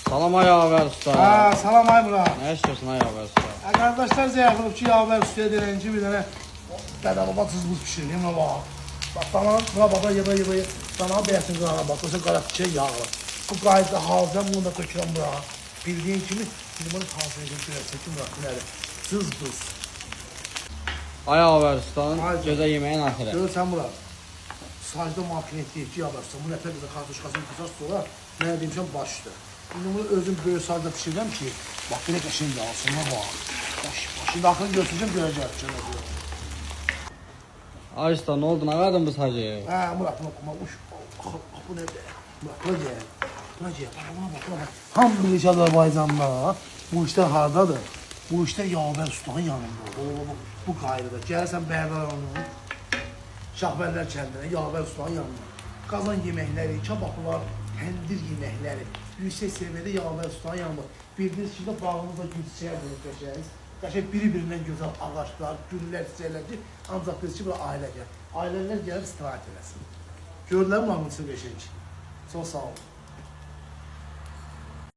Salam ay Yavər usta. Salam ay Murat. Nə istiyorsun ay Yavər usta? Arkadaşlar zəiflib ki, Yavər ustaya direnci bir dənə dədə baba tuzbuz pişirdim ama. Bak tamam, buna baba yıba sana beğensin qana bak. Oysa qara çiçək yağlı. Bu qayda hazır bunu da tökürəm bura. Bildiğin kimi biz bunu hazır edib görəcək Murat nədir? Tuz buz. Ay Yavər ustanın Ay, gözə yeməyin axırı. Görürsən Murat. Sajda makinət deyir ki, Yavər usta bu nətər bizə kartuşkasını qısas sonra nə demişəm başdı. Şimdi bunu özüm böyle sajda pişirəm ki, bak belə qəşəng yağsın bak. Şimdi axırını götürəcəm görəcək. Ay usta nə oldu? Nə verdin bu sacı? Murat buna uş. Bu nədir? Murat buna gəl. Buna gəl. Buna bak. Ham bilir ki Azərbaycanda bu işlər hardadır? Bu işlər Yavər ustanın yanında. Bu qayrıda. Gəlsən Bərdaranın Şahbərlər kəndinə Yavər ustanın yanında. Qazan yeməkləri, kabablar, təndir yeməkləri. Yüksək seviyədə Yavər ustanın yanında. Bildiniz ki, bağımızda gül çiçəyə dönüb qəşəng. Qəşəng biri-birindən gözəl ağaçlar, güllər, çiçəklər ki, ancaq biz ki, bura ailə gəlir. Ailələr gəlib istirahət eləsin. Gördülər mi, Mahmud Səbəşək? Çox sağ olun.